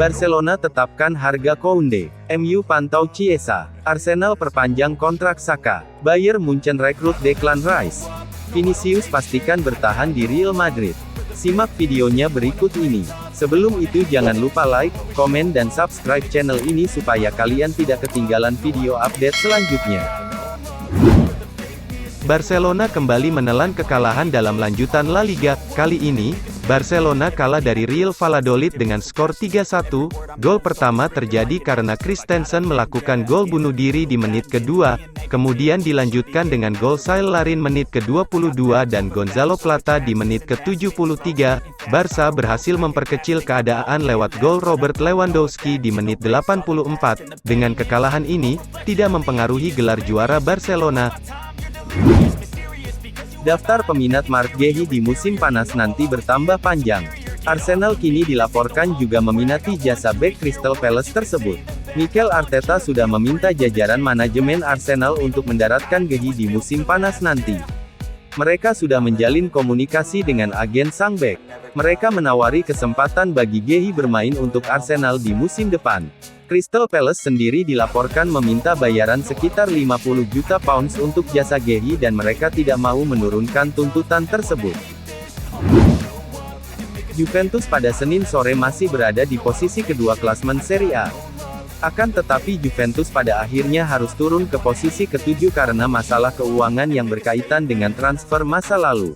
Barcelona tetapkan harga Koundé. MU pantau Chiesa. Arsenal perpanjang kontrak Saka. Bayern Munchen rekrut Declan Rice. Vinicius pastikan bertahan di Real Madrid. Simak videonya berikut ini. Sebelum itu jangan lupa like, komen dan subscribe channel ini supaya kalian tidak ketinggalan video update selanjutnya. Barcelona kembali menelan kekalahan dalam lanjutan La Liga. Kali ini, Barcelona kalah dari Real Valladolid dengan skor 3-1. Gol pertama terjadi karena Christensen melakukan gol bunuh diri di menit kedua, kemudian dilanjutkan dengan gol Saïl Larin menit ke-22 dan Gonzalo Plata di menit ke-73. Barca berhasil memperkecil keadaan lewat gol Robert Lewandowski di menit 84. Dengan kekalahan ini, tidak mempengaruhi gelar juara Barcelona. Daftar peminat Marc Guéhi di musim panas nanti bertambah panjang. Arsenal kini dilaporkan juga meminati jasa bek Crystal Palace tersebut. Mikel Arteta sudah meminta jajaran manajemen Arsenal untuk mendaratkan Guéhi di musim panas nanti. Mereka sudah menjalin komunikasi dengan agen sang bek. Mereka menawari kesempatan bagi Guéhi bermain untuk Arsenal di musim depan. Crystal Palace sendiri dilaporkan meminta bayaran sekitar 50 juta pounds untuk jasa Guéhi dan mereka tidak mau menurunkan tuntutan tersebut. Juventus pada Senin sore masih berada di posisi kedua klasemen Serie A. Akan tetapi Juventus pada akhirnya harus turun ke posisi ke-7 karena masalah keuangan yang berkaitan dengan transfer masa lalu.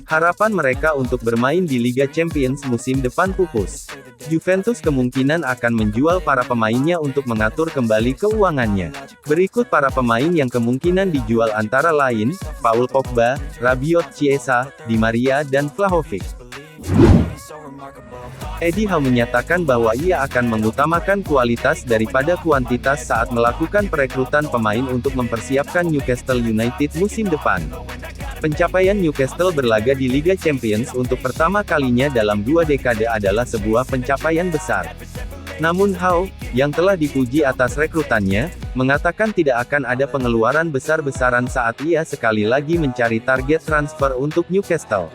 Harapan mereka untuk bermain di Liga Champions musim depan pupus. Juventus kemungkinan akan menjual para pemainnya untuk mengatur kembali keuangannya. Berikut para pemain yang kemungkinan dijual antara lain, Paul Pogba, Rabiot, Chiesa, Di Maria dan Vlahovic. Eddie Howe menyatakan bahwa ia akan mengutamakan kualitas daripada kuantitas saat melakukan perekrutan pemain untuk mempersiapkan Newcastle United musim depan. Pencapaian Newcastle berlaga di Liga Champions untuk pertama kalinya dalam 2 dekade adalah sebuah pencapaian besar. Namun Howe, yang telah dipuji atas rekrutannya, mengatakan tidak akan ada pengeluaran besar-besaran saat ia sekali lagi mencari target transfer untuk Newcastle.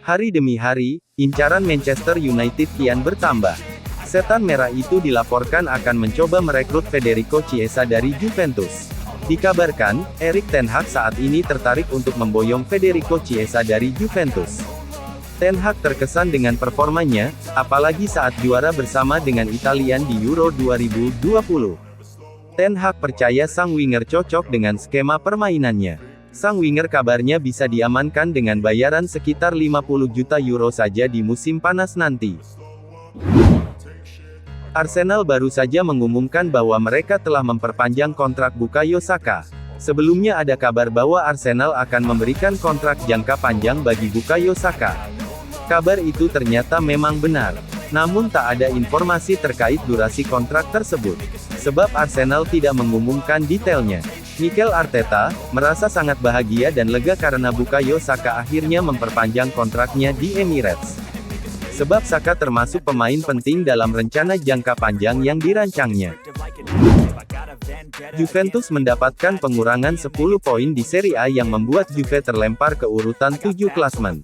Hari demi hari, incaran Manchester United kian bertambah. Setan merah itu dilaporkan akan mencoba merekrut Federico Chiesa dari Juventus. Dikabarkan, Erik ten Hag saat ini tertarik untuk memboyong Federico Chiesa dari Juventus. Ten Hag terkesan dengan performanya, apalagi saat juara bersama dengan Italian di Euro 2020. Ten Hag percaya sang winger cocok dengan skema permainannya. Sang winger kabarnya bisa diamankan dengan bayaran sekitar 50 juta euro saja di musim panas nanti. Arsenal baru saja mengumumkan bahwa mereka telah memperpanjang kontrak Bukayo Saka. Sebelumnya ada kabar bahwa Arsenal akan memberikan kontrak jangka panjang bagi Bukayo Saka. Kabar itu ternyata memang benar. Namun tak ada informasi terkait durasi kontrak tersebut. Sebab Arsenal tidak mengumumkan detailnya. Mikel Arteta merasa sangat bahagia dan lega karena Bukayo Saka akhirnya memperpanjang kontraknya di Emirates. Sebab Saka termasuk pemain penting dalam rencana jangka panjang yang dirancangnya. Juventus mendapatkan pengurangan 10 poin di Serie A yang membuat Juve terlempar ke urutan 7 klasemen.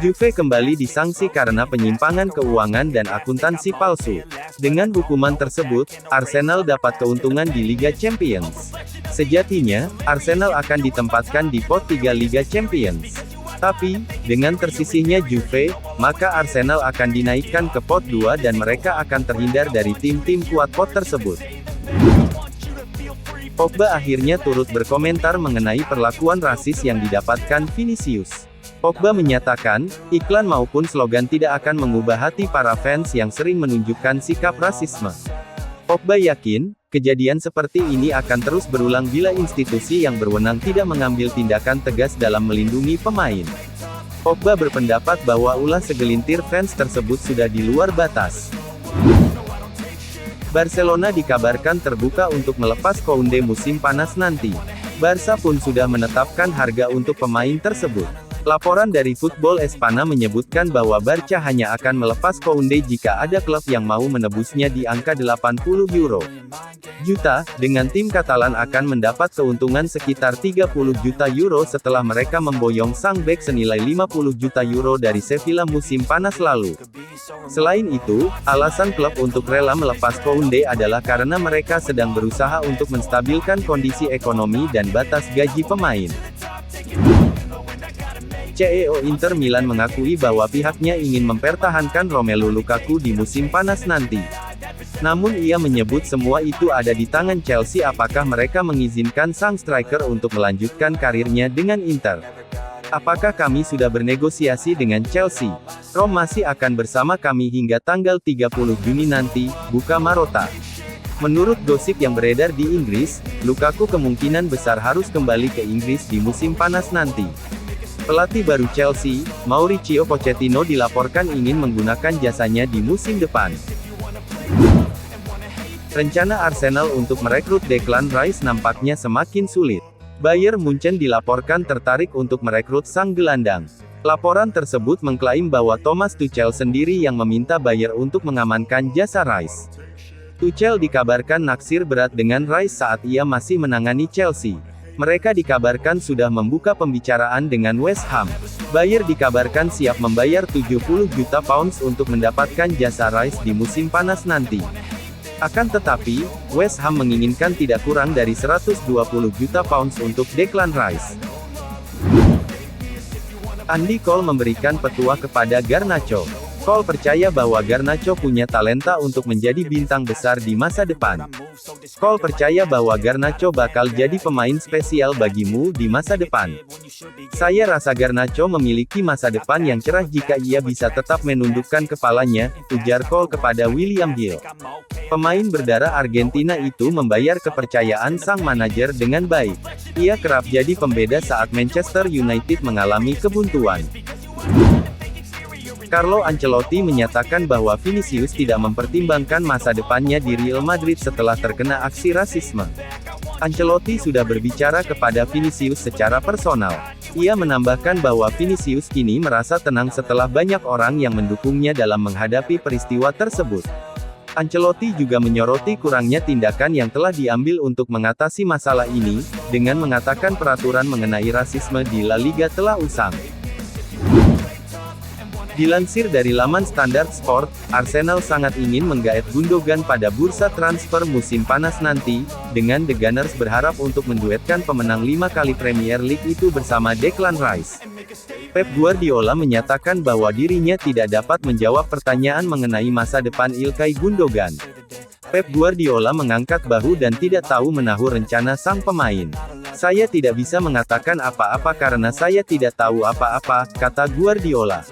Juve kembali disangsi karena penyimpangan keuangan dan akuntansi palsu. Dengan hukuman tersebut, Arsenal dapat keuntungan di Liga Champions. Sejatinya, Arsenal akan ditempatkan di pot 3 Liga Champions. Tapi, dengan tersisihnya Juve, maka Arsenal akan dinaikkan ke pot 2 dan mereka akan terhindar dari tim-tim kuat pot tersebut. Pogba akhirnya turut berkomentar mengenai perlakuan rasis yang didapatkan Vinicius. Pogba menyatakan, iklan maupun slogan tidak akan mengubah hati para fans yang sering menunjukkan sikap rasisme. Pogba yakin, kejadian seperti ini akan terus berulang bila institusi yang berwenang tidak mengambil tindakan tegas dalam melindungi pemain. Pogba berpendapat bahwa ulah segelintir fans tersebut sudah di luar batas. Barcelona dikabarkan terbuka untuk melepas Koundé musim panas nanti. Barca pun sudah menetapkan harga untuk pemain tersebut. Laporan dari Football Espana menyebutkan bahwa Barca hanya akan melepas Koundé jika ada klub yang mau menebusnya di angka 80 juta, dengan tim Katalan akan mendapat keuntungan sekitar 30 juta euro setelah mereka memboyong sang bek senilai 50 juta euro dari Sevilla musim panas lalu. Selain itu, alasan klub untuk rela melepas Koundé adalah karena mereka sedang berusaha untuk menstabilkan kondisi ekonomi dan batas gaji pemain. CEO Inter Milan mengakui bahwa pihaknya ingin mempertahankan Romelu Lukaku di musim panas nanti. Namun ia menyebut semua itu ada di tangan Chelsea apakah mereka mengizinkan sang striker untuk melanjutkan karirnya dengan Inter. Apakah kami sudah bernegosiasi dengan Chelsea? Rom masih akan bersama kami hingga tanggal 30 Juni nanti, buka Marotta. Menurut gosip yang beredar di Inggris, Lukaku kemungkinan besar harus kembali ke Inggris di musim panas nanti. Pelatih baru Chelsea, Mauricio Pochettino dilaporkan ingin menggunakan jasanya di musim depan. Rencana Arsenal untuk merekrut Declan Rice nampaknya semakin sulit. Bayern Munchen dilaporkan tertarik untuk merekrut sang gelandang. Laporan tersebut mengklaim bahwa Thomas Tuchel sendiri yang meminta Bayern untuk mengamankan jasa Rice. Tuchel dikabarkan naksir berat dengan Rice saat ia masih menangani Chelsea. Mereka dikabarkan sudah membuka pembicaraan dengan West Ham. Bayern dikabarkan siap membayar 70 juta pounds untuk mendapatkan jasa Rice di musim panas nanti. Akan tetapi, West Ham menginginkan tidak kurang dari 120 juta pounds untuk Declan Rice. Andy Cole memberikan petua kepada Garnacho. Cole percaya bahwa Garnacho punya talenta untuk menjadi bintang besar di masa depan. Cole percaya bahwa Garnacho bakal jadi pemain spesial bagimu di masa depan. Saya rasa Garnacho memiliki masa depan yang cerah jika ia bisa tetap menundukkan kepalanya, ujar Cole kepada William Hill. Pemain berdarah Argentina itu membayar kepercayaan sang manajer dengan baik. Ia kerap jadi pembeda saat Manchester United mengalami kebuntuan. Carlo Ancelotti menyatakan bahwa Vinicius tidak mempertimbangkan masa depannya di Real Madrid setelah terkena aksi rasisme. Ancelotti sudah berbicara kepada Vinicius secara personal. Ia menambahkan bahwa Vinicius kini merasa tenang setelah banyak orang yang mendukungnya dalam menghadapi peristiwa tersebut. Ancelotti juga menyoroti kurangnya tindakan yang telah diambil untuk mengatasi masalah ini, dengan mengatakan peraturan mengenai rasisme di La Liga telah usang. Dilansir dari laman Standard Sport, Arsenal sangat ingin menggaet Gundogan pada bursa transfer musim panas nanti, dengan The Gunners berharap untuk menduetkan pemenang 5 kali Premier League itu bersama Declan Rice. Pep Guardiola menyatakan bahwa dirinya tidak dapat menjawab pertanyaan mengenai masa depan Ilkay Gundogan. Pep Guardiola mengangkat bahu dan tidak tahu menahu rencana sang pemain. Saya tidak bisa mengatakan apa-apa karena saya tidak tahu apa-apa, kata Guardiola.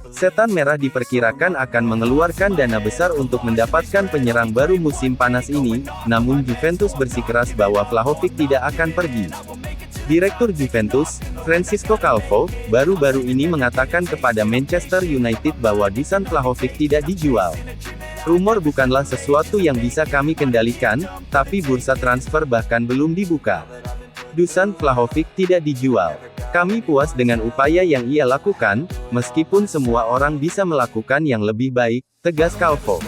Setan Merah diperkirakan akan mengeluarkan dana besar untuk mendapatkan penyerang baru musim panas ini, namun Juventus bersikeras bahwa Vlahovic tidak akan pergi. Direktur Juventus, Francisco Calvo, baru-baru ini mengatakan kepada Manchester United bahwa Dusan Vlahovic tidak dijual. Rumor bukanlah sesuatu yang bisa kami kendalikan, tapi bursa transfer bahkan belum dibuka. Dusan Vlahovic tidak dijual. Kami puas dengan upaya yang ia lakukan, meskipun semua orang bisa melakukan yang lebih baik, tegas Calvo.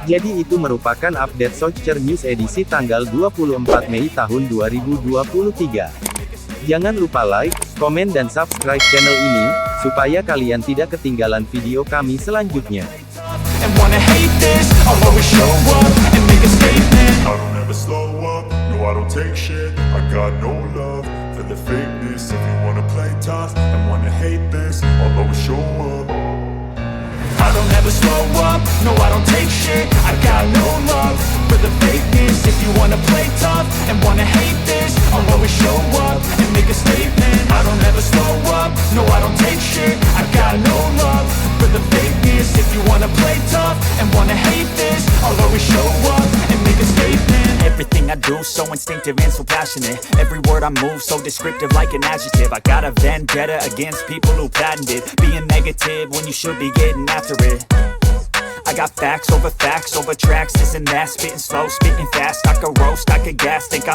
Jadi itu merupakan update Soccer News edisi tanggal 24 Mei tahun 2023. Jangan lupa like, komen dan subscribe channel ini, supaya kalian tidak ketinggalan video kami selanjutnya. I don't take shit, I got no love for the fakeness. If you wanna play tough and wanna hate this, I'll always show up. I don't ever slow up, no I don't take shit, I got no love for the fakeness. If you wanna play tough and wanna hate this, I'll always show up and make a statement. I don't ever slow up, no I don't take shit, I got no love for the fakeness. If you wanna play tough and wanna hate this, I'll always show up and make a statement. Everything I do so instinctive and so passionate. Every word I move so descriptive like an adjective. I got a vendetta against people who patented being negative when you should be getting after it. I got facts over tracks, this and that. Spitting slow, spitting fast, I could roast, I could gas. Think I